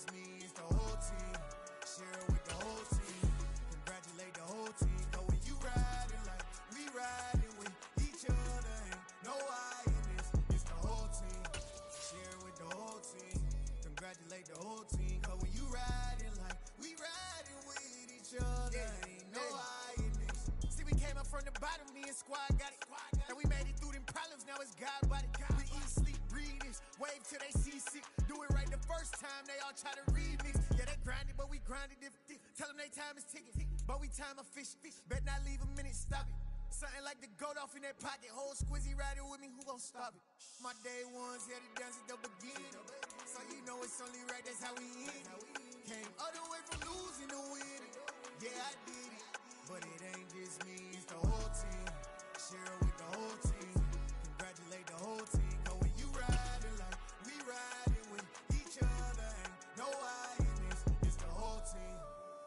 just me, it's the whole team. Share it with the whole team. Congratulate the whole team. Cause when you riding like we riding with each other, ain't no I in this, it's the whole team. Share it with the whole team. Congratulate the whole team. Cause when you riding like we riding with each other, ain't no I in this. See, we came up from the bottom, me and squad got it. And we made it through them problems, now it's God body. We eat, sleep, breathe this, wave till they seasick. Do it right the first time, they all try to remix. Yeah, they grinded, but we grinded different. Tell them they time is ticking, but we time a fish. Bet not leave a minute, stop it. Something like the goat off in that pocket. Whole squizzy riding with me, who gon' stop it? My day ones here to dance at the beginning. So you know it's only right, that's how we end it. Came all the way from losing to winning. Yeah, I did it, but it ain't just me, it's the whole team. Share it with the whole team. Congratulate the whole team. Cause when you riding like we riding with each other, ain't no I in this, it's the whole team.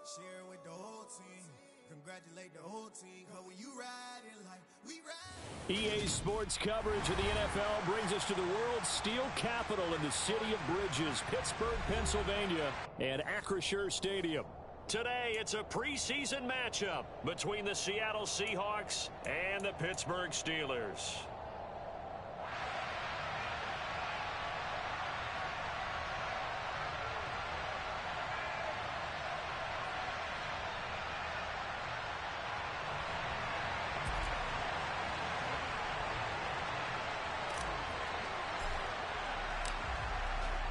Share it with the whole team. Congratulate the whole team. Cause when you riding like we riding. EA Sports coverage of the NFL brings us to the world's steel capital in the city of Bridges, Pittsburgh, Pennsylvania, and Acrisure Stadium. Today, it's a preseason matchup between the Seattle Seahawks and the Pittsburgh Steelers.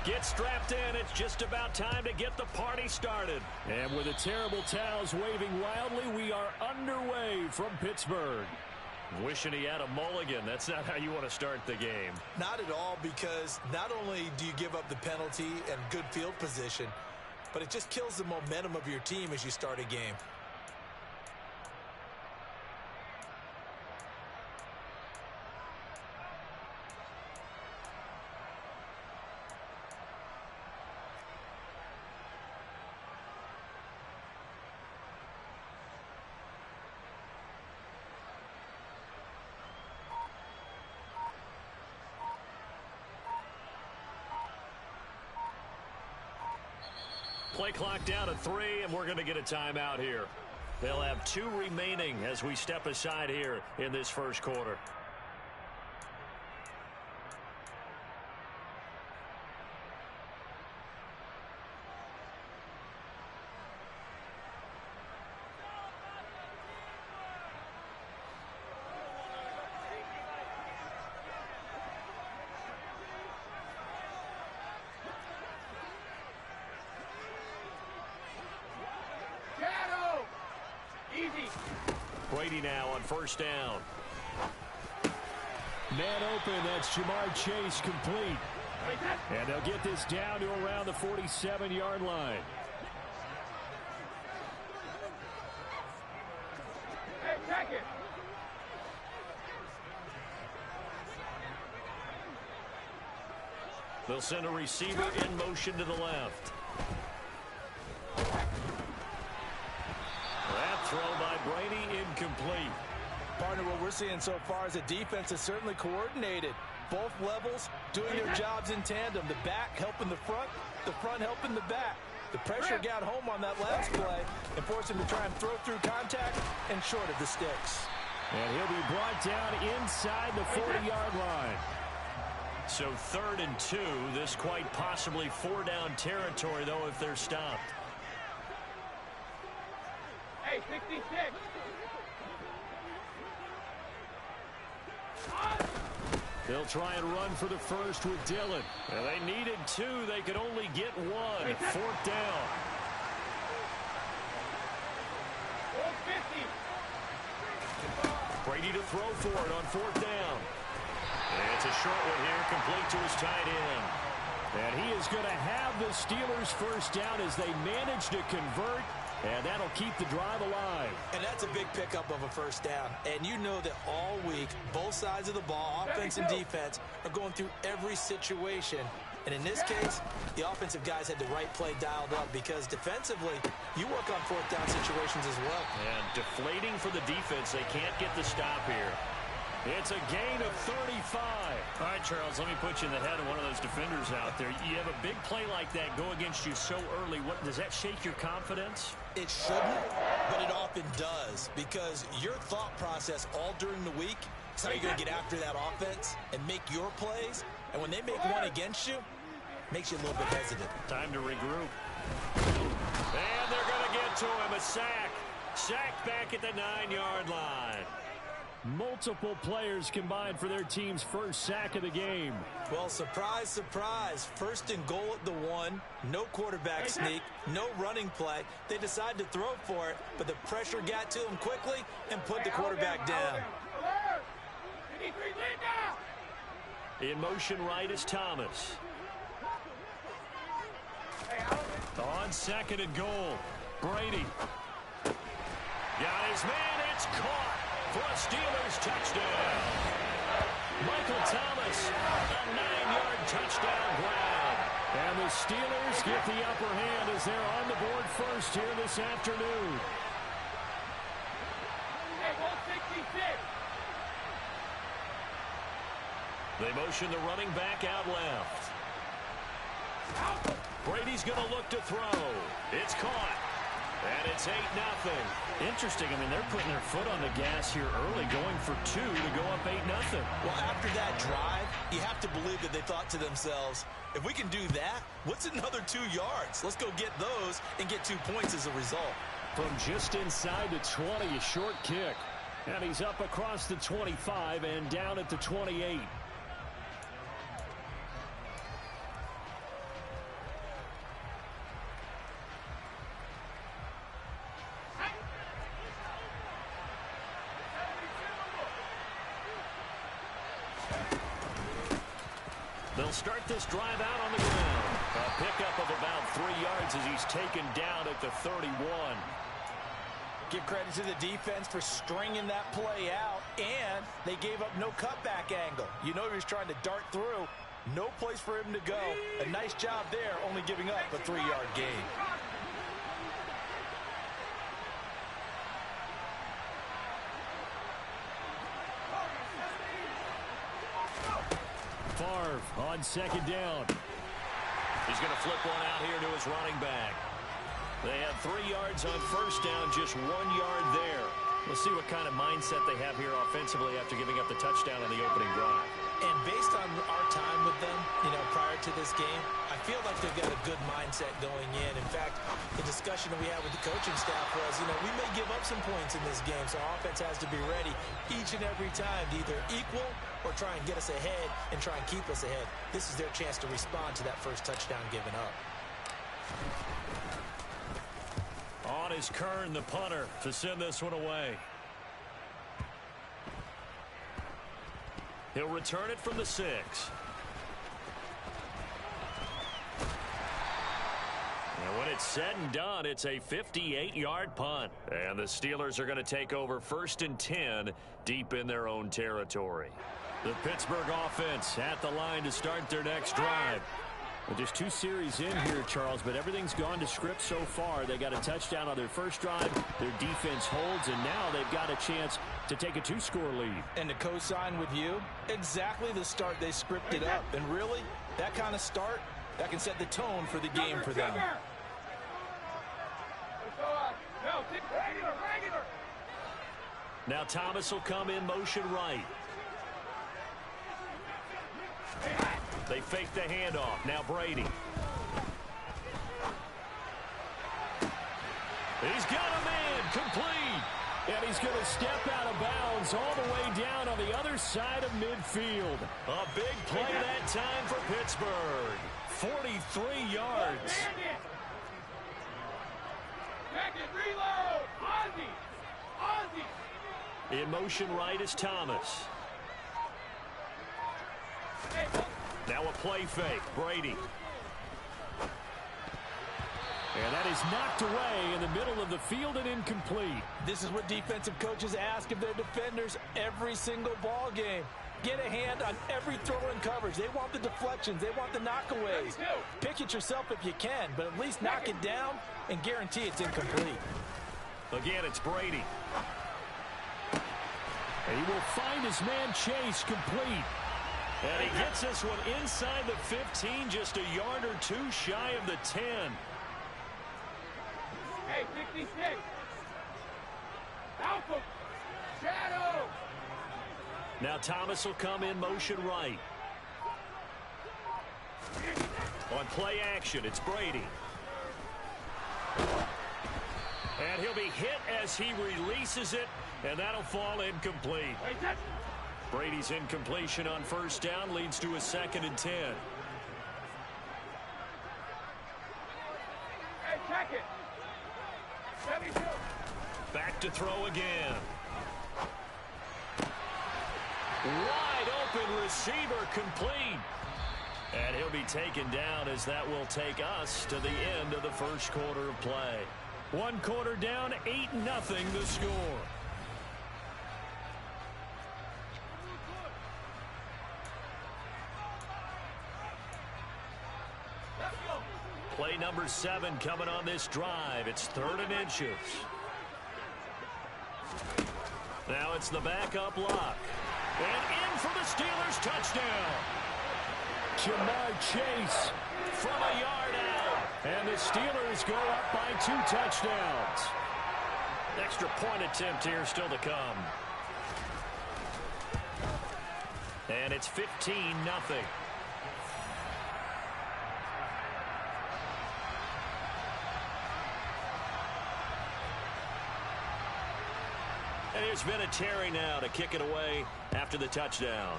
Get strapped in. It's just about time to get the party started. And with the terrible towels waving wildly, we are underway from Pittsburgh. Wishing he had a mulligan. That's not how you want to start the game. Not at all, because not only do you give up the penalty and good field position, but it just kills the momentum of your team as you start a game. Play clock down to 3, and we're going to get a timeout here. They'll have 2 remaining as we step aside here in this first quarter. Brady now on first down. Man open, that's Jamar Chase complete. And they'll get this down to around the 47-yard line. Hey, check it. They'll send a receiver in motion to the left. That throw by Brady incomplete. Partner, what we're seeing so far is the defense is certainly coordinated. Both levels doing their jobs in tandem. The back helping the front helping the back. The pressure got home on that last play and forced him to try and throw through contact and short of the sticks. And he'll be brought down inside the 40-yard line. So 3rd and 2. This quite possibly 4-down territory, though, if they're stopped. Hey, 66. They'll try and run for the first with Dillon. And they needed 2. They could only get 1. 4th down. 50. Brady to throw for it on 4th down. And it's a short one here, complete to his tight end. And he is going to have the Steelers first down as they manage to convert. And that'll keep the drive alive. And that's a big pickup of a first down. And you know that all week, both sides of the ball, offense and defense, are going through every situation. And in this case, the offensive guys had the right play dialed up because defensively, you work on 4th down situations as well. And deflating for the defense. They can't get the stop here. It's a gain of 35. All right, Charles, let me put you in the head of one of those defenders out there. You have a big play like that go against you so early. What does that shake your confidence? It shouldn't, but it often does, because your thought process all during the week is how you're going to get after that offense and make your plays. And when they make one against you, it makes you a little bit hesitant. Time to regroup. And they're going to get to him. A sack. Sacked back at the 9-yard line. Multiple players combined for their team's first sack of the game. Well, surprise, surprise. First and goal at the 1. No quarterback sneak. No running play. They decide to throw for it, but the pressure got to them quickly and put the quarterback down. In motion right is Thomas. On second and goal, Brady. Got his man. It's caught. For a Steelers touchdown. Michael Thomas, a 9-yard touchdown grab. And the Steelers get the upper hand as they're on the board first here this afternoon. They motion the running back out left. Brady's going to look to throw. It's caught. And it's 8-0. Interesting. I mean, they're putting their foot on the gas here early, going for 2 to go up 8-0. Well, after that drive, you have to believe that they thought to themselves, if we can do that, what's another 2 yards? Let's go get those and get 2 points as a result. From just inside the 20, a short kick. And he's up across the 25 and down at the 28. They'll start this drive out on the ground. A pickup of about 3 yards as he's taken down at the 31. Give credit to the defense for stringing that play out, and they gave up no cutback angle. You know he was trying to dart through. No place for him to go. A nice job there, only giving up a 3-yard gain. Favre on second down. He's going to flip one out here to his running back. They have 3 yards on first down, just 1 yard there. We'll see what kind of mindset they have here offensively after giving up the touchdown on the opening drive. And based on our time with them, prior to this game, I feel like they've got a good mindset going in. In fact, the discussion that we had with the coaching staff was, we may give up some points in this game, so our offense has to be ready each and every time to either equal or try and get us ahead and try and keep us ahead. This is their chance to respond to that first touchdown given up. On is Kern, the punter, to send this one away. He'll return it from the 6. And when it's said and done, it's a 58-yard punt. And the Steelers are going to take over 1st and 10 deep in their own territory. The Pittsburgh offense at the line to start their next drive. Well, just 2 series in here, Charles, but everything's gone to script so far. They got a touchdown on their first drive. Their defense holds, and now they've got a chance to take a 2-score lead. And to co-sign with you, exactly the start they scripted up. And really, that kind of start, that can set the tone for the game for them. Now Thomas will come in motion right. They fake the handoff. Now Brady. He's got a man complete. And he's going to step out of bounds all the way down on the other side of midfield. A big play that time for Pittsburgh. 43 yards. In motion right is Thomas. Now a play fake. Brady. And that is knocked away in the middle of the field and incomplete. This is what defensive coaches ask of their defenders every single ball game. Get a hand on every throw in coverage. They want the deflections. They want the knockaways. Pick it yourself if you can, but at least knock it down and guarantee it's incomplete. Again, it's Brady. He will find his man Chase complete. And he gets this one inside the 15, just a yard or two shy of the 10. Hey, 66. Alpha. Shadow. Now Thomas will come in motion right. On play action, it's Brady. And he'll be hit as he releases it, and that'll fall incomplete. Brady's incompletion on first down leads to a 2nd and 10. Hey, check it. 72. Back to throw again. Wide open receiver complete. And he'll be taken down as that will take us to the end of the first quarter of play. 1 quarter down, 8-0 the score. Play number 7 coming on this drive. It's 3rd and inches. Now it's the backup lock. And in for the Steelers touchdown. Jamar Chase from a yard out. And the Steelers go up by 2 touchdowns. Extra point attempt here still to come. And it's 15-0. And here's Vinatieri now to kick it away after the touchdown.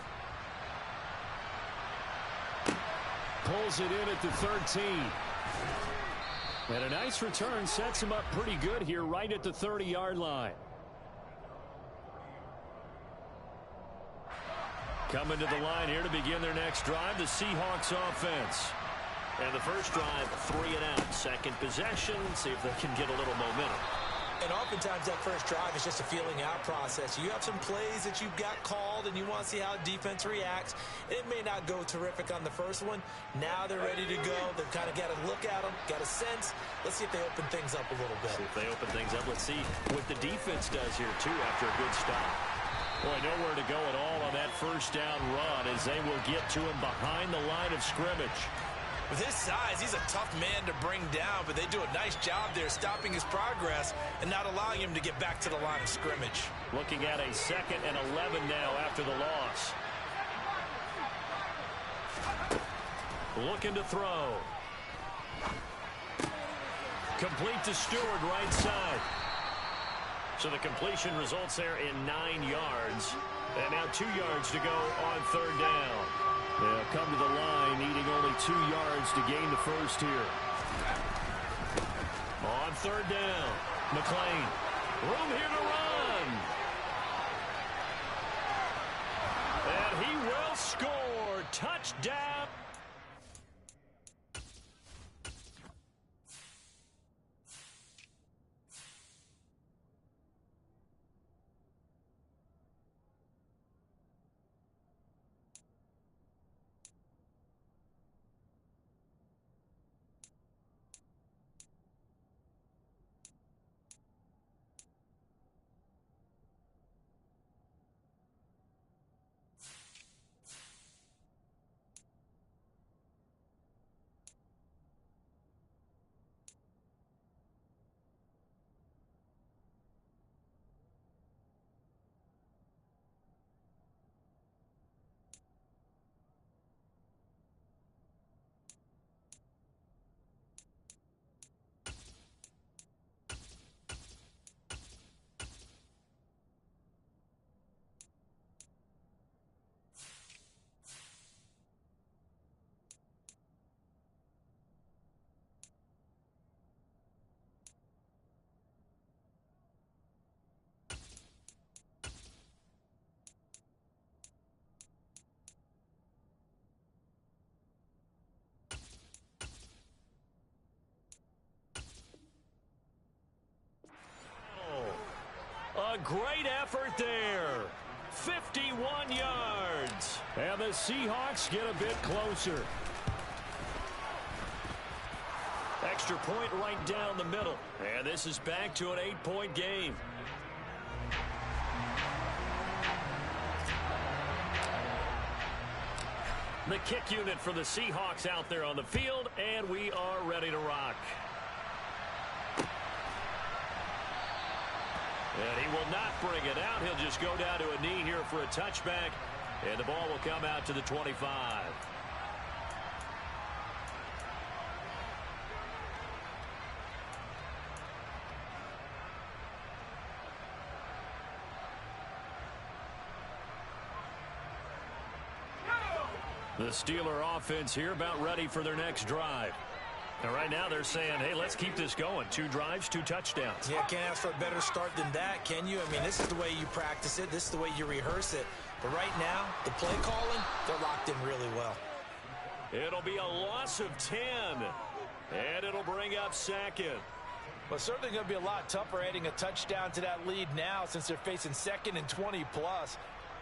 Pulls it in at the 13. And a nice return sets him up pretty good here right at the 30-yard line. Coming to the line here to begin their next drive, the Seahawks offense. And the first drive, 3 and out. Second possession, see if they can get a little momentum. And oftentimes that first drive is just a feeling out process. You have some plays that you've got called and you want to see how defense reacts. It may not go terrific on the first one. Now they're ready to go. They've kind of got to look at them, got a sense. Let's see if they open things up a little bit. See if they open things up. Let's see what the defense does here, too, after a good stop. Boy, nowhere to go at all on that first down run as they will get to him behind the line of scrimmage. With his size, he's a tough man to bring down, but they do a nice job there stopping his progress and not allowing him to get back to the line of scrimmage. Looking at a 2nd and 11 now after the loss. Looking to throw. Complete to Stewart, right side. So the completion results there in 9 yards. And now 2 yards to go on 3rd down. They'll come to the line, needing only 2 yards to gain the first here. On 3rd down, McLean. Room here to run. And he will score. Touchdown. A great effort there. 51 yards. And the Seahawks get a bit closer. Extra point right down the middle. And this is back to an 8-point game. The kick unit for the Seahawks out there on the field, and we are ready to rock. And he will not bring it out. He'll just go down to a knee here for a touchback, and the ball will come out to the 25. The Steeler offense here about ready for their next drive. And right now they're saying, hey, let's keep this going. 2 drives, 2 touchdowns. Yeah, can't ask for a better start than that, can you? I mean, this is the way you practice it. This is the way you rehearse it. But right now, the play calling, they're locked in really well. It'll be a loss of 10. And it'll bring up second. Well, certainly going to be a lot tougher adding a touchdown to that lead now since they're facing 2nd and 20+.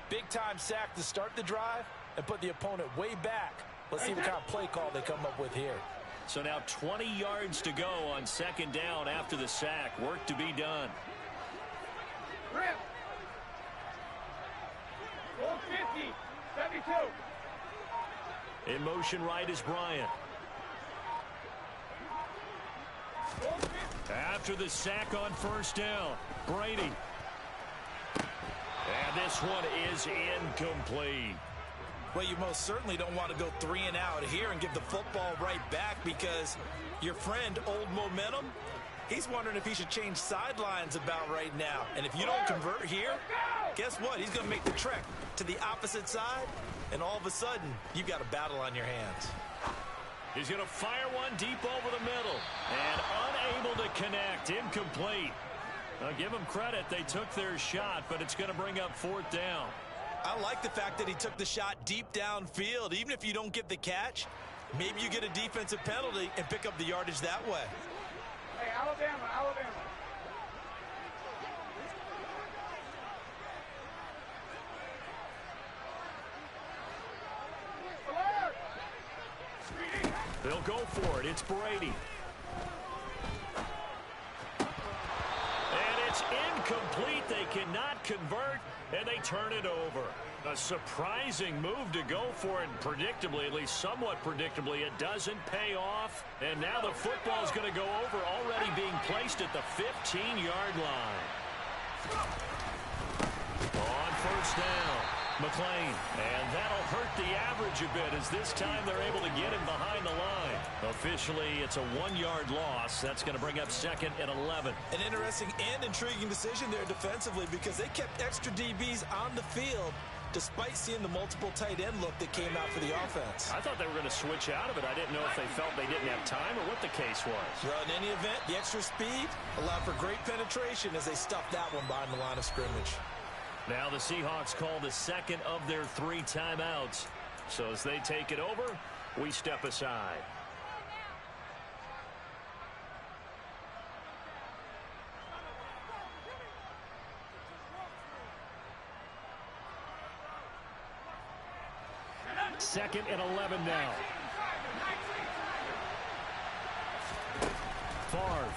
Big-time sack to start the drive and put the opponent way back. Let's see what kind of play call they come up with here. So now 20 yards to go on 2nd down after the sack. Work to be done. Rip. 450. 72. In motion right is Bryant. After the sack on 1st down, Brady. And this one is incomplete. Well, you most certainly don't want to go 3 and out here and give the football right back because your friend, Old Momentum, he's wondering if he should change sidelines about right now. And if you don't convert here, guess what? He's going to make the trek to the opposite side, and all of a sudden, you've got a battle on your hands. He's going to fire one deep over the middle and unable to connect. Incomplete. Now, give them credit. They took their shot, but it's going to bring up 4th down. I like the fact that he took the shot deep downfield. Even if you don't get the catch, maybe you get a defensive penalty and pick up the yardage that way. Hey, Alabama. They'll go for it. It's Brady. And it's incomplete. They cannot convert, and they turn it over. A surprising move to go for it. Predictably, at least somewhat predictably, it doesn't pay off. And now the football is going to go over, already being placed at the 15-yard line. On 1st down, McLean. And that'll hurt the average a bit as this time they're able to get him behind the line. Officially, it's a 1-yard loss. That's going to bring up 2nd and 11. An interesting and intriguing decision there defensively because they kept extra DBs on the field despite seeing the multiple tight end look that came out for the offense. I thought they were going to switch out of it. I didn't know if they felt they didn't have time or what the case was. Well, in any event, the extra speed allowed for great penetration as they stuffed that one behind the line of scrimmage. Now the Seahawks call the 2nd of their 3 timeouts. So as they take it over, we step aside. Second and 11 now. Favre.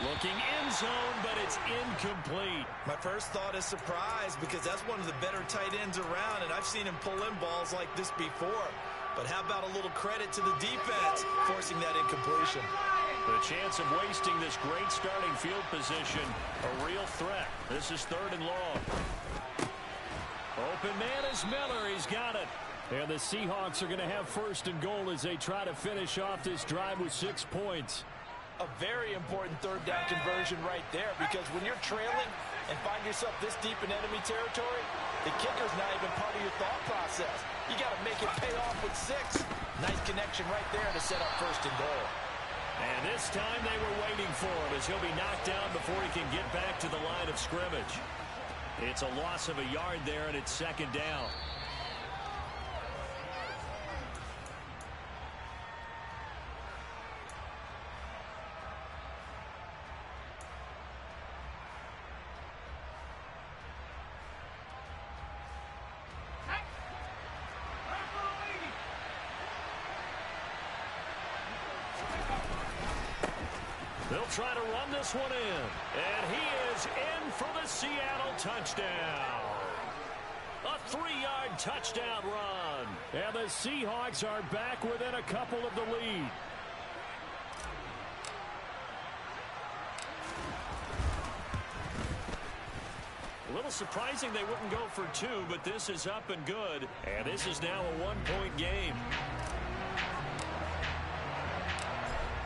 Looking end zone, but it's incomplete. My first thought is surprise because that's one of the better tight ends around, and I've seen him pull in balls like this before. But how about a little credit to the defense forcing that incompletion? The chance of wasting this great starting field position, a real threat. This is 3rd and long. Open man is Miller. He's got it. And the Seahawks are going to have 1st and goal as they try to finish off this drive with 6 points. A very important 3rd down conversion right there because when you're trailing and find yourself this deep in enemy territory, the kicker's not even part of your thought process. You got to make it pay off with 6. Nice connection right there to set up 1st and goal. And this time they were waiting for him as he'll be knocked down before he can get back to the line of scrimmage. It's a loss of a yard there, and it's 2nd down. They'll try to run this one in. And he is in for the Seattle touchdown. A 3-yard touchdown run. And the Seahawks are back within a couple of the lead. A little surprising they wouldn't go for 2, but this is up and good. And this is now a 1-point game.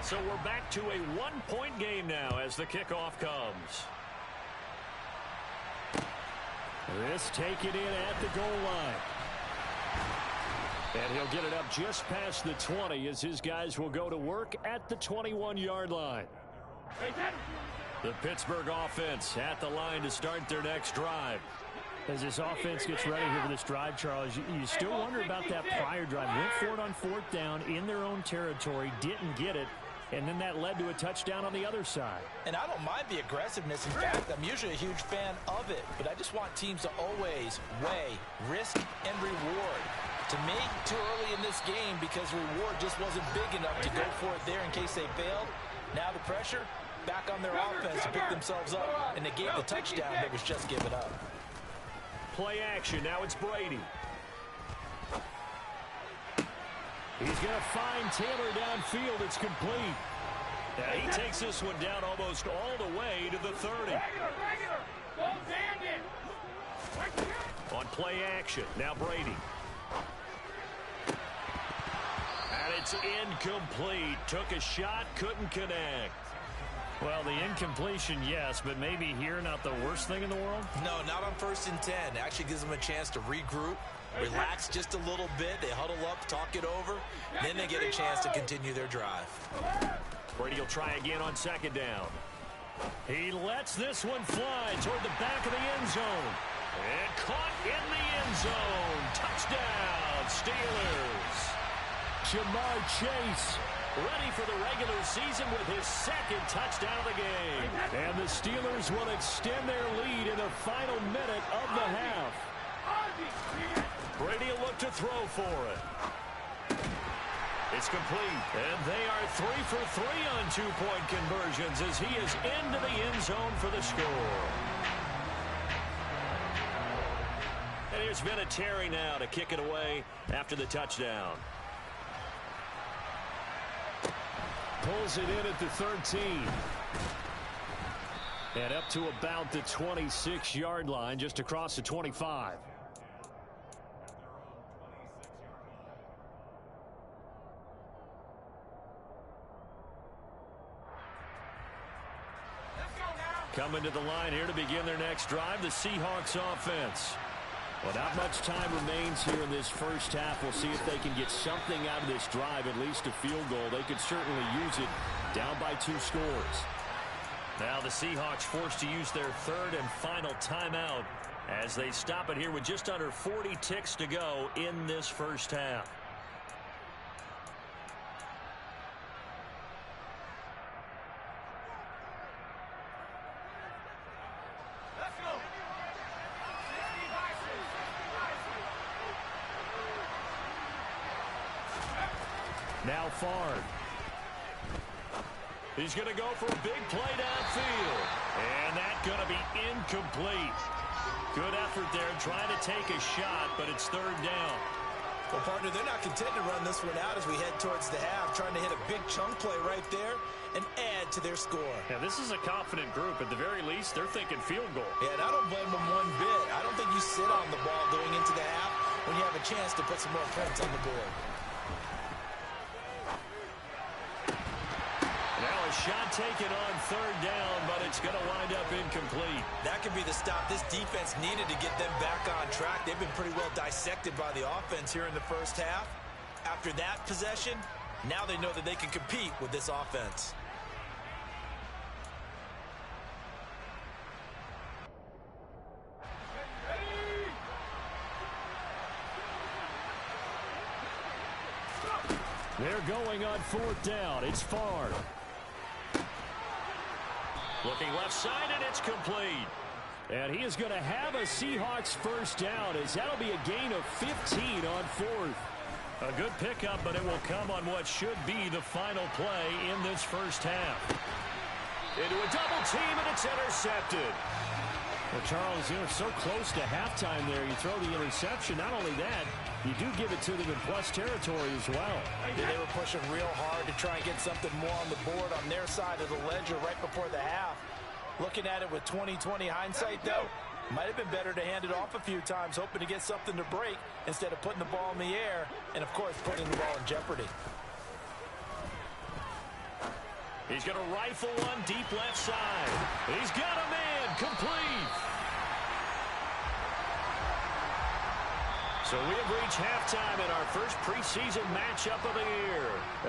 So we're back to a 1-point game now as the kickoff comes. This taken in at the goal line. And he'll get it up just past the 20 as his guys will go to work at the 21-yard line. The Pittsburgh offense at the line to start their next drive. As this offense gets ready here for this drive, Charles, you still wonder about that prior drive. Went for it on 4th down in their own territory, didn't get it, and then that led to a touchdown on the other side. And I don't mind the aggressiveness. In fact, I'm usually a huge fan of it, but I just want teams to always weigh risk and reward. To me, too early in this game because reward just wasn't big enough to go for it there in case they failed. Now the pressure back on their offense to pick themselves up, and they gave the touchdown that was just given up. Play action. Now it's Brady. He's going to find Taylor downfield. It's complete. Now he takes this one down almost all the way to the 30. On play action. Now Brady. And it's incomplete. Took a shot, couldn't connect. Well, the incompletion, yes, but maybe here not the worst thing in the world? No, not on 1st and 10. It actually gives them a chance to regroup, relax just a little bit. They huddle up, talk it over. Then they get a chance to continue their drive. Brady will try again on 2nd down. He lets this one fly toward the back of the end zone. And caught in the end zone. Touchdown, Steelers. Jamar Chase ready for the regular season with his 2nd touchdown of the game. And the Steelers will extend their lead in the final minute of the half. Brady will look to throw for it. It's complete. And they are 3 for 3 on 2-point conversions as he is into the end zone for the score. And here's Vinatieri now to kick it away after the touchdown. Pulls it in at the 13. And up to about the 26-yard line, just across the 25. Coming to the line here to begin their next drive, the Seahawks offense. Well, not much time remains here in this first half. We'll see if they can get something out of this drive, at least a field goal. They could certainly use it down by 2 scores. Now the Seahawks forced to use their 3rd and final timeout as they stop it here with just under 40 ticks to go in this first half. Now Favre. He's going to go for a big play downfield. And that's going to be incomplete. Good effort there trying to take a shot, but it's 3rd down. Well, partner, they're not content to run this one out as we head towards the half, trying to hit a big chunk play right there and add to their score. Yeah, this is a confident group. At the very least, they're thinking field goal. Yeah, and I don't blame them one bit. I don't think you sit on the ball going into the half when you have a chance to put some more points on the board. Shot taken on 3rd down, but it's going to wind up incomplete. That could be the stop this defense needed to get them back on track. They've been pretty well dissected by the offense here in the first half. After that possession, now they know that they can compete with this offense. They're going on 4th down. It's Favre. Looking left side, and it's complete. And he is going to have a Seahawks first down as that'll be a gain of 15 on 4th. A good pickup, but it will come on what should be the final play in this first half. Into a double team, and it's intercepted. Well, Charles, so close to halftime there. You throw the interception. Not only that, you do give it to them in plus territory as well. Yeah, they were pushing real hard to try and get something more on the board on their side of the ledger right before the half. Looking at it with 20/20 hindsight, though, might have been better to hand it off a few times, hoping to get something to break instead of putting the ball in the air and, of course, putting the ball in jeopardy. He's going to rifle one deep left side. He's got a man complete. So we have reached halftime in our first preseason matchup of the year.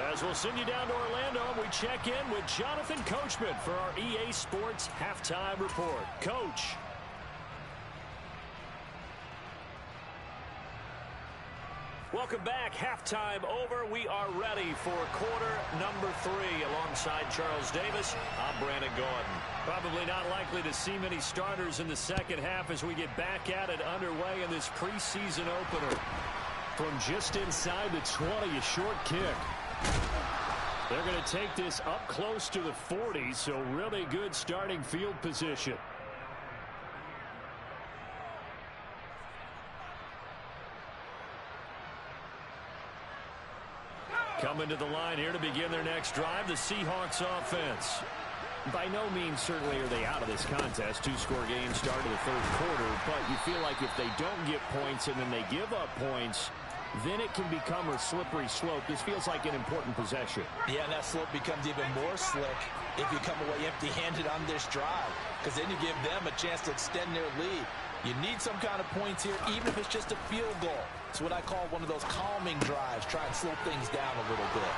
As we'll send you down to Orlando, we check in with Jonathan Coachman for our EA Sports Halftime Report. Coach. Welcome back. Halftime over. We are ready for quarter number 3. Alongside Charles Davis, I'm Brandon Gordon. Probably not likely to see many starters in the second half as we get back at it underway in this preseason opener. From just inside the 20, a short kick. They're going to take this up close to the 40, so really good starting field position. Coming to the line here to begin their next drive, the Seahawks offense. By no means certainly are they out of this contest. 2-score game start of the third quarter, but you feel like if they don't get points and then they give up points, then it can become a slippery slope. This feels like an important possession. Yeah, and that slope becomes even more slick if you come away empty-handed on this drive, because then you give them a chance to extend their lead. You need some kind of points here, even if it's just a field goal. It's what I call one of those calming drives. Try and slow things down a little bit.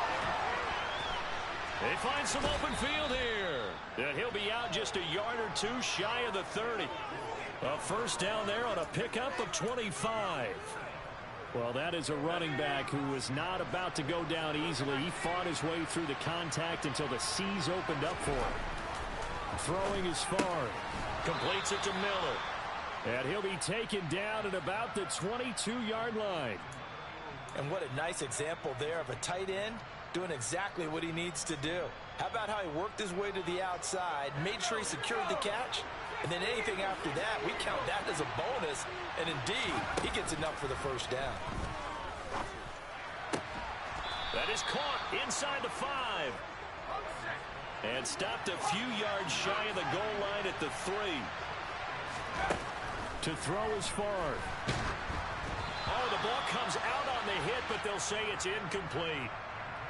They find some open field here. And he'll be out just a yard or two shy of the 30. A first down there on a pickup of 25. Well, that is a running back who was not about to go down easily. He fought his way through the contact until the seas opened up for him. Throwing is far. Completes it to Miller. And he'll be taken down at about the 22-yard line. And what a nice example there of a tight end doing exactly what he needs to do. How about how he worked his way to the outside, made sure he secured the catch, and then anything after that, we count that as a bonus, and indeed, he gets enough for the first down. That is caught inside the 5. And stopped a few yards shy of the goal line at the 3. To throw is far. Oh, the ball comes out on the hit, but they'll say it's incomplete.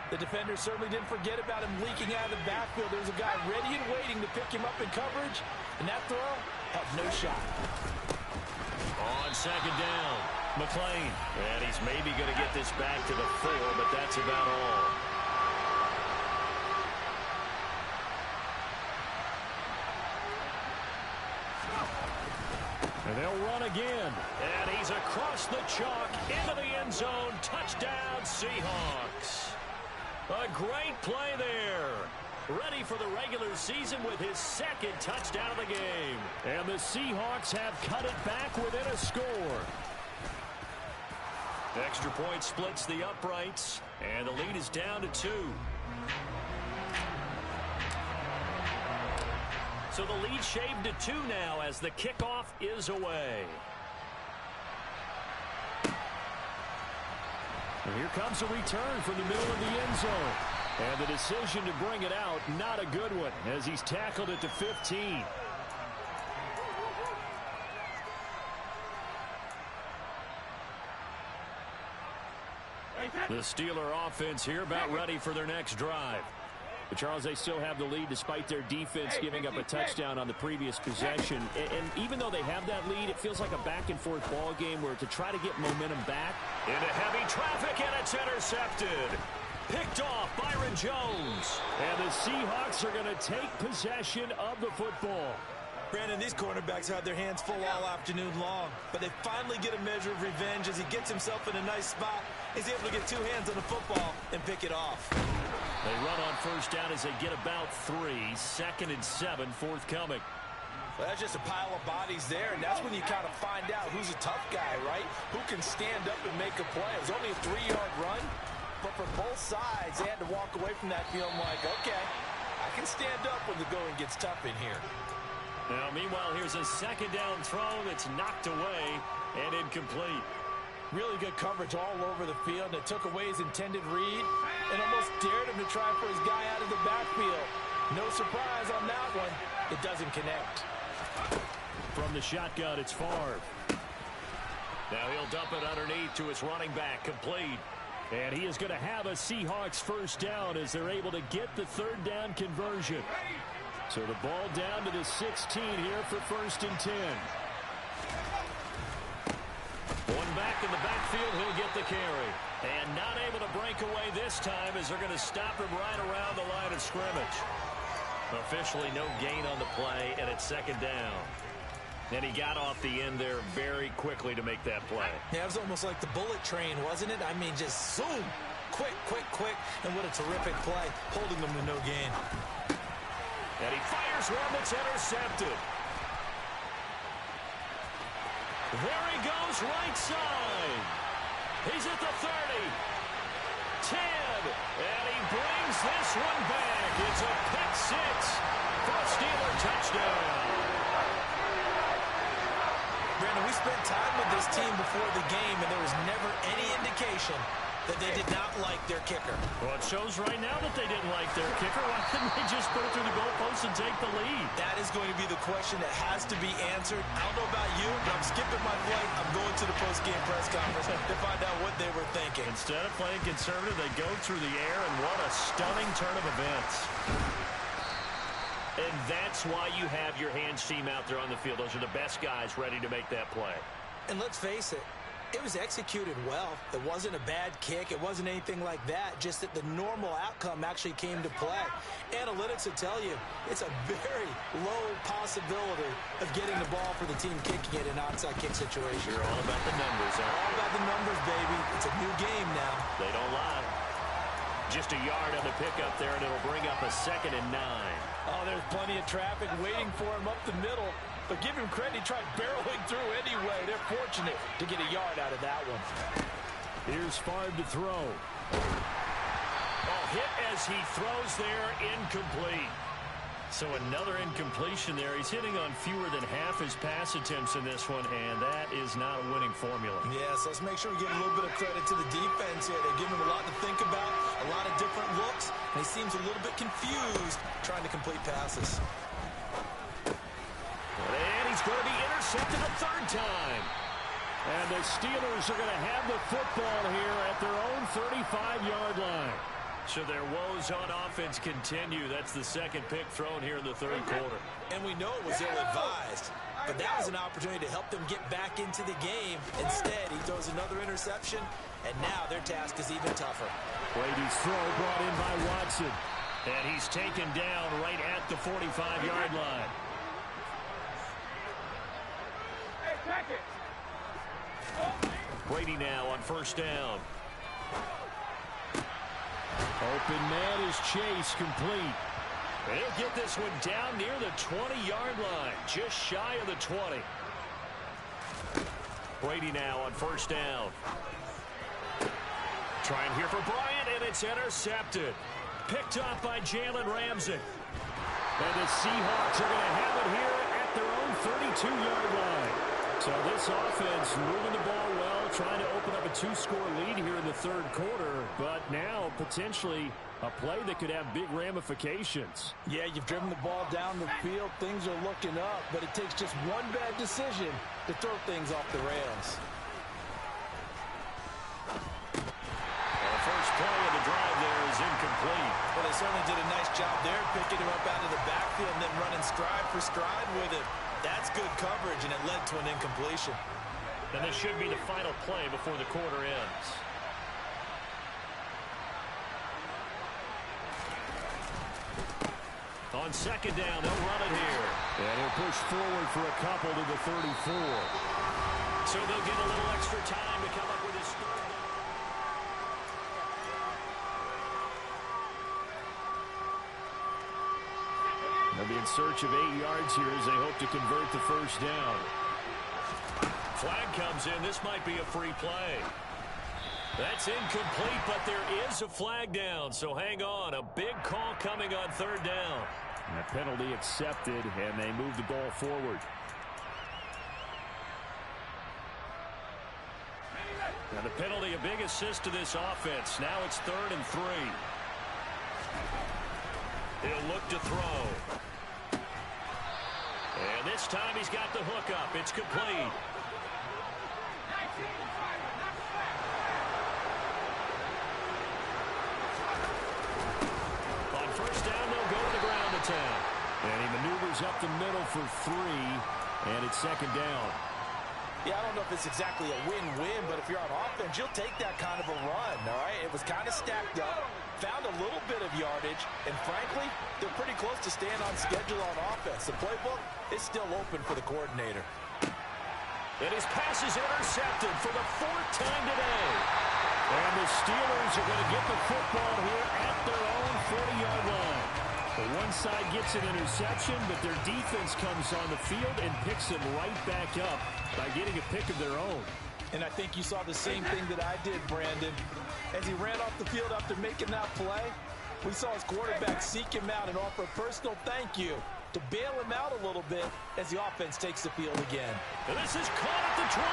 The defender certainly didn't forget about him leaking out of the backfield. There was a guy ready and waiting to pick him up in coverage, and that throw had no shot. On second down, McClain. And he's maybe going to get this back to the 4, but that's about all. And they'll run again. And he's across the chalk into the end zone. Touchdown, Seahawks. A great play there. Ready for the regular season with his second touchdown of the game. And the Seahawks have cut it back within a score. Extra point splits the uprights. And the lead is down to 2. So the lead shaved to 2 now as the kickoff is away. And here comes a return from the middle of the end zone. And the decision to bring it out, not a good one, as he's tackled it to 15. The Steeler offense here about ready for their next drive. But Charles, they still have the lead despite their defense giving up a touchdown on the previous possession. And even though they have that lead, it feels like a back-and-forth ball game where to try to get momentum back. Into heavy traffic, and it's intercepted. Picked off Byron Jones. And the Seahawks are going to take possession of the football. Brandon, these cornerbacks had their hands full all afternoon long, but they finally get a measure of revenge as he gets himself in a nice spot. He's able to get 2 hands on the football and pick it off. They run on first down as they get about 3. 2nd and 7 forthcoming. Well, that's just a pile of bodies there, and that's when you kind of find out who's a tough guy, right? Who can stand up and make a play. It was only a 3-yard run, but for both sides, they had to walk away from that feeling like, okay, I can stand up when the going gets tough in here. Now, meanwhile, here's a second down throw that's knocked away and incomplete. Really good coverage all over the field, and it took away his intended read and almost dared him to try for his guy out of the backfield. No surprise on that one. It doesn't connect. From the shotgun, it's Favre. Now he'll dump it underneath to his running back, complete. And he is going to have a Seahawks first down as they're able to get the third down conversion. So the ball down to the 16 here for 1st and 10. One back in the backfield, he'll get the carry. And not able to break away this time as they're going to stop him right around the line of scrimmage. Officially no gain on the play, and it's 2nd down. And he got off the end there very quickly to make that play. Yeah, it was almost like the bullet train, wasn't it? I mean, just zoom. Quick, quick, quick. And what a terrific play, holding them to no gain. And he fires one that's intercepted. There he goes, right side. He's at the 30. 10. And he brings this one back. It's a pick six for a Steeler touchdown. Brandon, we spent time with this team before the game, and there was never any indication that they did not like their kicker. Well, it shows right now that they didn't like their kicker. Why couldn't they just put it through the goalpost and take the lead? That is going to be the question that has to be answered. I don't know about you, but I'm skipping my flight. I'm going to the post-game press conference to find out what they were thinking. Instead of playing conservative, they go through the air, and what a stunning turn of events. And that's why you have your hands team out there on the field. Those are the best guys ready to make that play. And let's face it, it was executed well. It wasn't a bad kick. It wasn't anything like that, just that the normal outcome actually came to play. Analytics will tell you it's a very low possibility of getting the ball for the team kicking it in an onside kick situation. You're all about the numbers, aren't you? All about the numbers, baby. It's a new game now. They don't lie. Just a yard on the pickup there, and it'll bring up a 2nd and 9. Oh, there's plenty of traffic waiting for him up the middle. But give him credit, he tried barreling through anyway. They're fortunate to get a yard out of that one. Here's Favre to throw. Oh, hit as he throws there, incomplete. So another incompletion there. He's hitting on fewer than half his pass attempts in this one, and that is not a winning formula. Yes, let's make sure we give a little bit of credit to the defense here. They're giving him a lot to think about, a lot of different looks, and he seems a little bit confused trying to complete passes. And he's going to be intercepted a 3rd time. And the Steelers are going to have the football here at their own 35-yard line. So their woes on offense continue. That's the 2nd pick thrown here in the 3rd quarter. And we know it was ill-advised, but that was an opportunity to help them get back into the game. Instead, he throws another interception, and now their task is even tougher. Brady's throw brought in by Watson. And he's taken down right at the 45-yard line. Hey, check it. Brady now on 1st down. Open man is Chase, complete. And he'll get this one down near the 20-yard line, just shy of the 20. Brady now on 1st down. Trying here for Bryant, and it's intercepted. Picked off by Jalen Ramsey. And the Seahawks are going to have it here at their own 32-yard line. So this offense moving the ball well, trying to open up a 2-score lead here in the 3rd quarter, but now potentially a play that could have big ramifications. Yeah, you've driven the ball down the field. Things are looking up, but it takes just one bad decision to throw things off the rails. Well, the first play of the drive there is incomplete. Well, they certainly did a nice job there, picking him up out of the backfield and then running stride for stride with him. That's good coverage, and it led to an incompletion. And this should be the final play before the quarter ends. On 2nd down, they'll run it here. And he'll push forward for a couple to the 34. So they'll get a little extra time to come up with his 3rd down. They'll be in search of 8 yards here as they hope to convert the 1st down. Flag comes in. This might be a free play. That's incomplete, but there is a flag down, so hang on. A big call coming on 3rd down. And a penalty accepted, and they move the ball forward. Now the penalty, a big assist to this offense. Now it's 3rd and 3. He'll look to throw. And this time he's got the hook up. It's complete. On first down, they'll go to the ground attack. And he maneuvers up the middle for 3, and it's 2nd down. Yeah, I don't know if it's exactly a win-win, but if you're on offense, you'll take that kind of a run, all right? It was kind of stacked up, found a little bit of yardage, and frankly, they're pretty close to staying on schedule on offense. The playbook is still open for the coordinator. And his pass is intercepted for the 4th time today. And the Steelers are going to get the football here at their own 40-yard line. The one side gets an interception, but their defense comes on the field and picks them right back up by getting a pick of their own. And I think you saw the same thing that I did, Brandon. As he ran off the field after making that play, we saw his quarterback seek him out and offer a personal thank you to bail him out a little bit as the offense takes the field again. And this is caught at the 20.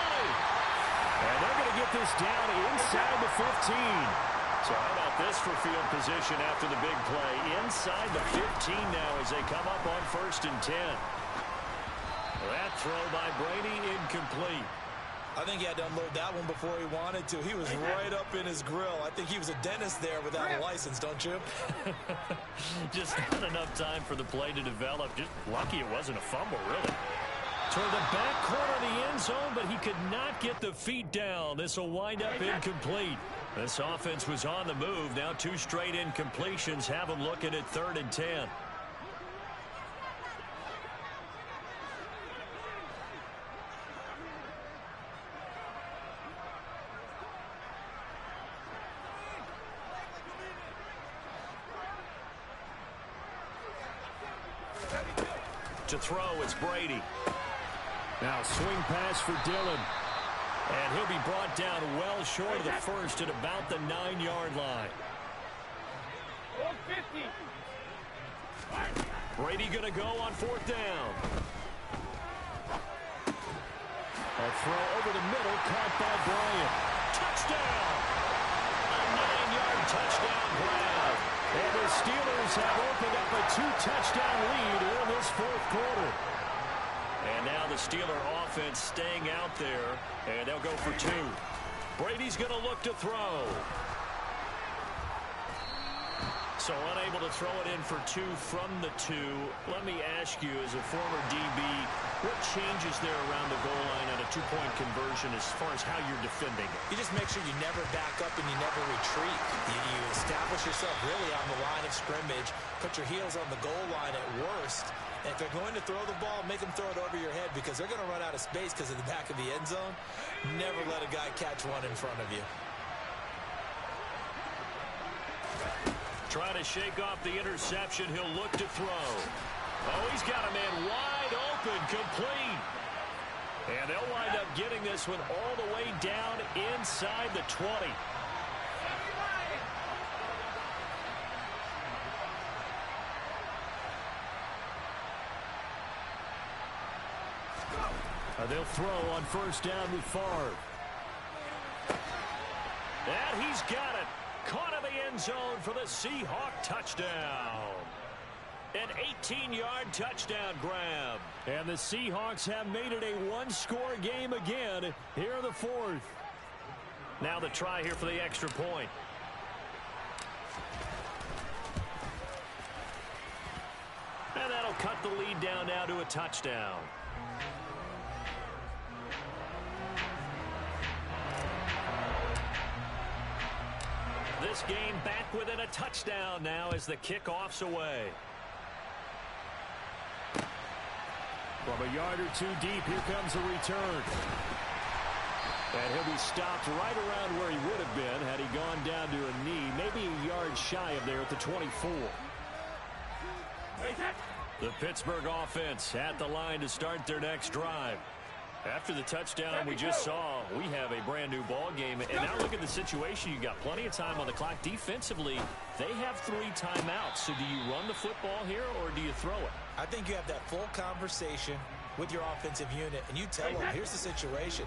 And they're going to get this down inside the 15. So how about this for field position after the big play? Inside the 15 now as they come up on 1st and 10. That throw by Brady incomplete. I think he had to unload that one before he wanted to. He was right up in his grill. I think he was a dentist there without a license, don't you? Just not enough time for the play to develop. Just lucky it wasn't a fumble, really. Toward the back corner of the end zone, but he could not get the feet down. This will wind up incomplete. This offense was on the move. Now 2 straight incompletions have them looking at 3rd and 10. To throw, it's Brady. Now swing pass for Dillon. And he'll be brought down well short of the first at about the 9-yard line. Brady going to go on 4th down. A throw over the middle, caught by Bryant. Touchdown! A 9-yard touchdown grab. And the Steelers have opened up a 2-touchdown lead in this 4th quarter. And now the Steeler offense staying out there, and they'll go for 2. Brady's going to look to throw. So unable to throw it in for 2 from the 2. Let me ask you, as a former DB, what changes there around the goal line on a 2-point conversion as far as how you're defending it? You just make sure you never back up and you never retreat. You establish yourself really on the line of scrimmage, put your heels on the goal line at worst. And if they're going to throw the ball, make them throw it over your head because they're going to run out of space because of the back of the end zone. Never let a guy catch one in front of you. Trying to shake off the interception. He'll look to throw. Oh, he's got a man wide open, complete. And they'll wind up getting this one all the way down inside the 20. They'll throw on 1st down with Favre. And he's got it. Caught in the end zone for the Seahawk touchdown. An 18-yard touchdown grab. And the Seahawks have made it a 1-score game again here in the 4th. Now the try here for the extra point. And that'll cut the lead down now to a touchdown. This game back within a touchdown now as the kickoff's away. From a yard or 2 deep, here comes a return. And he'll be stopped right around where he would have been had he gone down to a knee, maybe a yard shy of there at the 24. The Pittsburgh offense at the line to start their next drive. After the touchdown we just saw, we have a brand new ball game. And now look at the situation. You got plenty of time on the clock. Defensively, they have 3 timeouts. So do you run the football here or do you throw it? I think you have that full conversation with your offensive unit, and you tell them, here's the situation.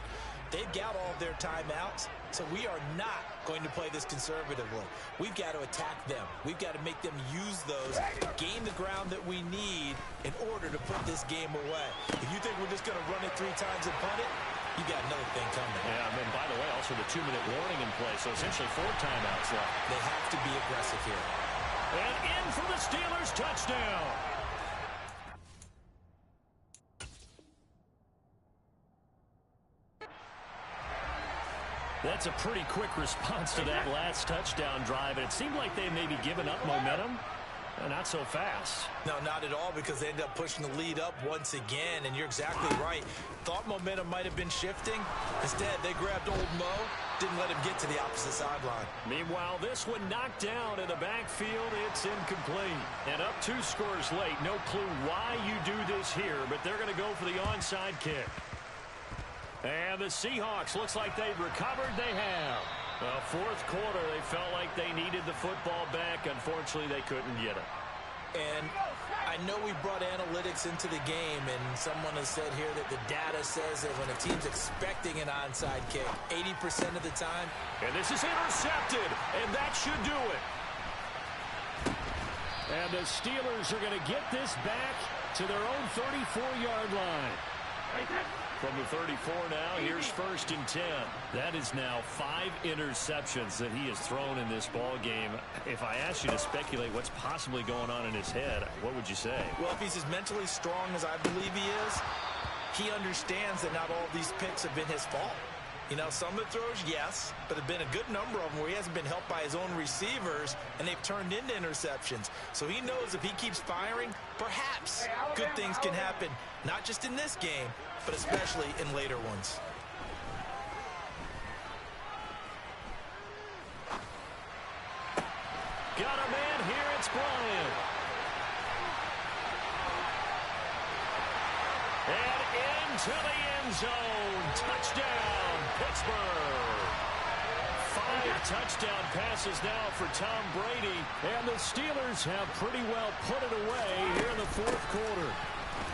They've got all of their timeouts, so we are not going to play this conservatively. We've got to attack them. We've got to make them use those, gain the ground that we need in order to put this game away. If you think we're just going to run it 3 times and punt it, you got another thing coming. Yeah, and by the way, also the 2-minute warning in play, so essentially 4 timeouts left. They have to be aggressive here. And in for the Steelers touchdown. That's a pretty quick response to that last touchdown drive. And it seemed like they maybe given up momentum. Not so fast. No, not at all, because they ended up pushing the lead up once again. And you're exactly right. Thought momentum might have been shifting. Instead, they grabbed old Mo, didn't let him get to the opposite sideline. Meanwhile, this one knocked down in the backfield. It's incomplete. And up 2 scores late. No clue why you do this here, but they're going to go for the onside kick. And the Seahawks, looks like they've recovered. They have. Fourth quarter, they felt like they needed the football back. Unfortunately, they couldn't get it. And I know we brought analytics into the game, and someone has said here that the data says that when a team's expecting an onside kick, 80% of the time. And this is intercepted, and that should do it. And the Steelers are going to get this back to their own 34-yard line. From the 34 now, here's 1st and 10. That is now 5 interceptions that he has thrown in this ball game. If I asked you to speculate what's possibly going on in his head, what would you say? Well, if he's as mentally strong as I believe he is, he understands that not all of these picks have been his fault. You know, some of the throws, yes, but there have been a good number of them where he hasn't been helped by his own receivers, and they've turned into interceptions. So he knows if he keeps firing, perhaps good things can happen, not just in this game, but especially in later ones. Got a man here, it's Bryant. And into the end zone. Touchdown, Pittsburgh. 5 touchdown passes now for Tom Brady. And the Steelers have pretty well put it away here in the 4th quarter.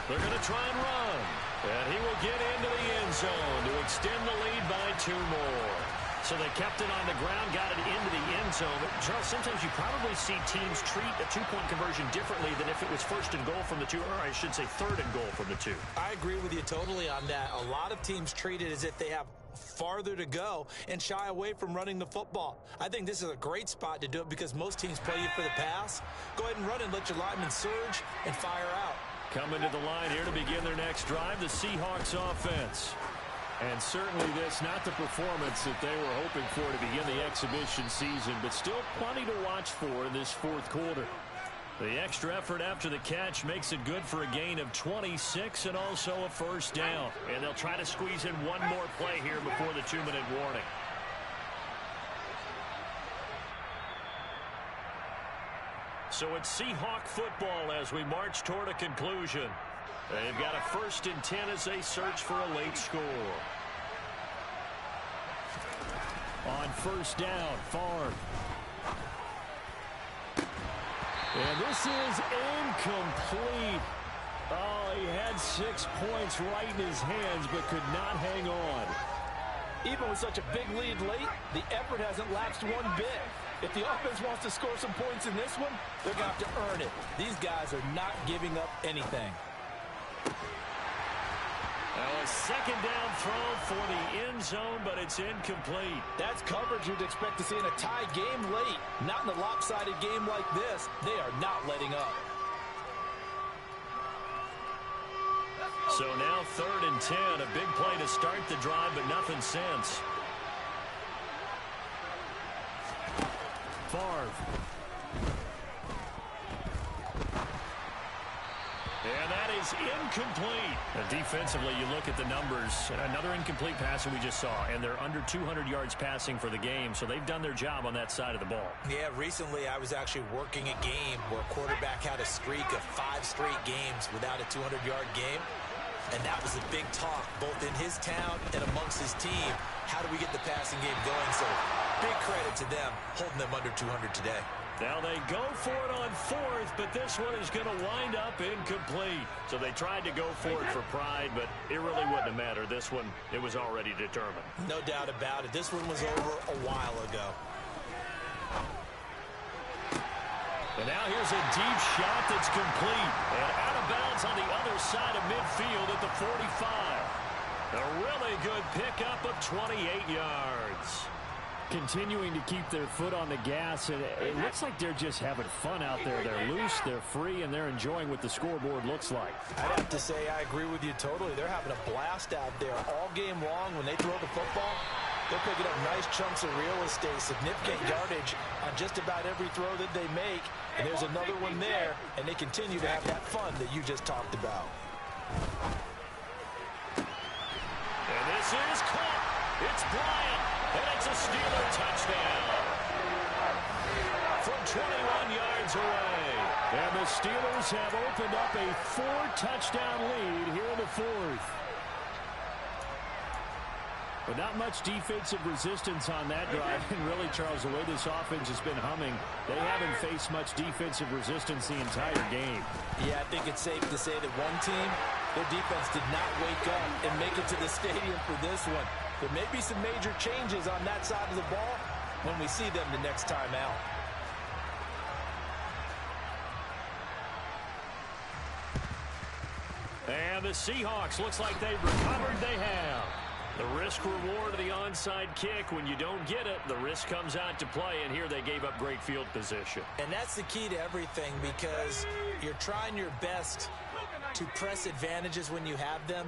They're going to try and run. And he will get into the end zone to extend the lead by 2 more. So they kept it on the ground, got it into the end zone. But Charles, sometimes you probably see teams treat a 2-point conversion differently than if it was 1st and goal from the 2, or I should say 3rd and goal from the 2. I agree with you totally on that. A lot of teams treat it as if they have farther to go and shy away from running the football. I think this is a great spot to do it because most teams play you for the pass. Go ahead and run and let your linemen surge and fire out. Coming to the line here to begin their next drive, the Seahawks offense. And certainly this, not the performance that they were hoping for to begin the exhibition season, but still plenty to watch for in this 4th quarter. The extra effort after the catch makes it good for a gain of 26 and also a 1st down. And they'll try to squeeze in one more play here before the 2-minute warning. So it's Seahawk football as we march toward a conclusion. They've got a 1st and 10 as they search for a late score. On 1st down, Favre. And this is incomplete. Oh, he had 6 points right in his hands, but could not hang on. Even with such a big lead late, the effort hasn't lapsed one bit. If the offense wants to score some points in this one, they're going to have to earn it. These guys are not giving up anything. Now a 2nd down throw for the end zone, but it's incomplete. That's coverage you'd expect to see in a tie game late. Not in a lopsided game like this. They are not letting up. So now 3rd and 10, a big play to start the drive, but nothing since. Favre. And that is incomplete. And defensively, you look at the numbers. Another incomplete pass that we just saw, and they're under 200 yards passing for the game, so they've done their job on that side of the ball. Yeah, recently I was actually working a game where a quarterback had a streak of 5 straight games without a 200-yard game. And that was a big talk, both in his town and amongst his team. How do we get the passing game going? So big credit to them, holding them under 200 today. Now they go for it on fourth, but this one is going to wind up incomplete. So they tried to go for it for pride, but it really wouldn't have mattered. This one, it was already determined. No doubt about it. This one was over a while ago. And now here's a deep shot that's complete. And out of bounds on the other side of midfield at the 45. A really good pickup of 28 yards. Continuing to keep their foot on the gas, and it looks like they're just having fun out there. They're loose, they're free, and they're enjoying what the scoreboard looks like. I'd have to say I agree with you totally. They're having a blast out there all game long. When they throw the football, they're picking up nice chunks of real estate, significant yardage on just about every throw that they make. And there's another one there, and they continue to have that fun that you just talked about. And this is caught. It's Bryant, and it's a Steeler touchdown from 21 yards away. And the Steelers have opened up a 4-touchdown lead here in the fourth. But not much defensive resistance on that drive. And really, Charles, the way this offense has been humming, they haven't faced much defensive resistance the entire game. Yeah, I think it's safe to say that one team, their defense did not wake up and make it to the stadium for this one. There may be some major changes on that side of the ball when we see them the next time out. And the Seahawks, looks like they've recovered. They have. The risk-reward of the onside kick, when you don't get it, the risk comes out to play, and here they gave up great field position. And that's the key to everything, because you're trying your best to press advantages when you have them,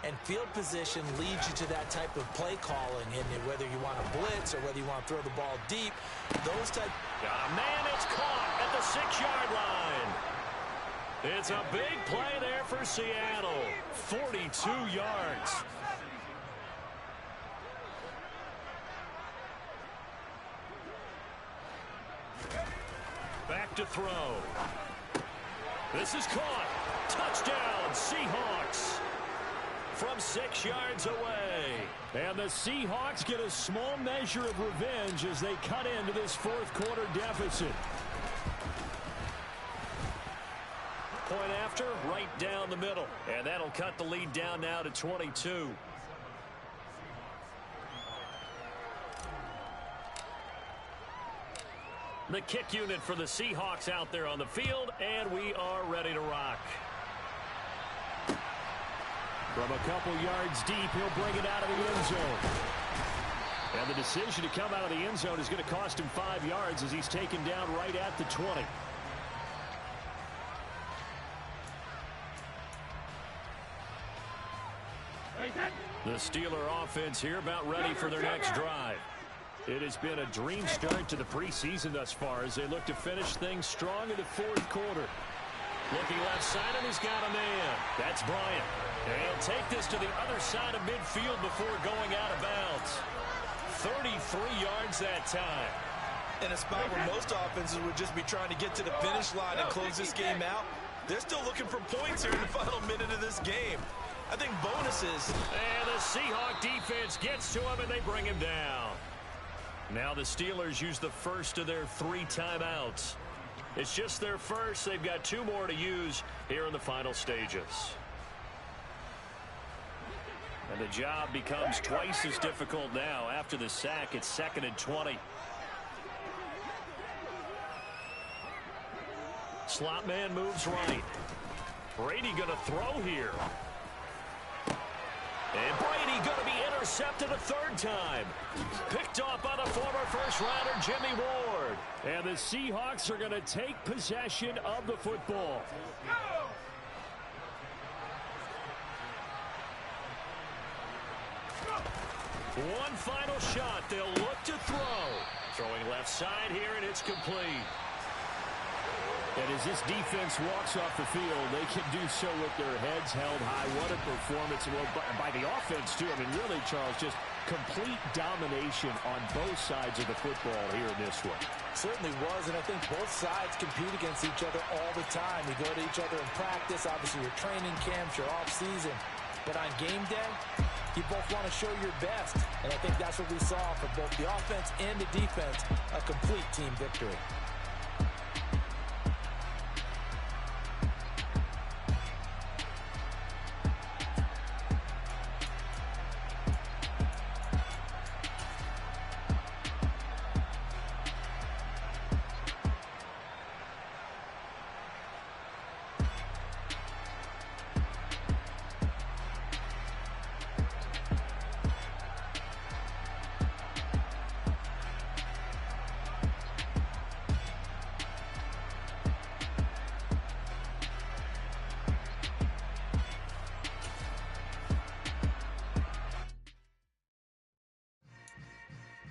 and field position leads you to that type of play calling, and whether you want to blitz or whether you want to throw the ball deep, those type. Got a man, it's caught at the 6-yard line. It's a big play there for Seattle. 42 yards. Back to throw. This is caught. Touchdown, Seahawks. From 6 yards away. And the Seahawks get a small measure of revenge as they cut into this fourth quarter deficit. Point after, right down the middle. And that'll cut the lead down now to 22. The kick unit for the Seahawks out there on the field, and we are ready to rock. From a couple yards deep, he'll bring it out of the end zone. And the decision to come out of the end zone is going to cost him 5 yards as he's taken down right at the 20. The Steeler offense here about ready for their next drive. It has been a dream start to the preseason thus far as they look to finish things strong in the fourth quarter. Looking left side, and he's got a man. That's Bryant. And he'll take this to the other side of midfield before going out of bounds. 33 yards that time. In a spot where most offenses would just be trying to get to the finish line and close this game out, they're still looking for points here in the final minute of this game. I think bonuses. And the Seahawk defense gets to him, and they bring him down. Now the Steelers use the first of their 3 timeouts. It's just their first. They've got 2 more to use here in the final stages. And the job becomes twice as difficult now. After the sack, it's 2nd and 20. Slot man moves right. Brady going to throw here. And Brady going to be intercepted a 3rd time. Picked off by the former first-rounder Jimmy Ward. And the Seahawks are going to take possession of the football. One final shot. They'll look to throw. Throwing left side here, and it's complete. And as this defense walks off the field, they can do so with their heads held high. What a performance by the offense, too. I mean, really, Charles, just complete domination on both sides of the football here in this one. Certainly was, and I think both sides compete against each other all the time. You go to each other in practice, obviously your training camps, your off-season. But on game day, you both want to show your best. And I think that's what we saw from both the offense and the defense, a complete team victory.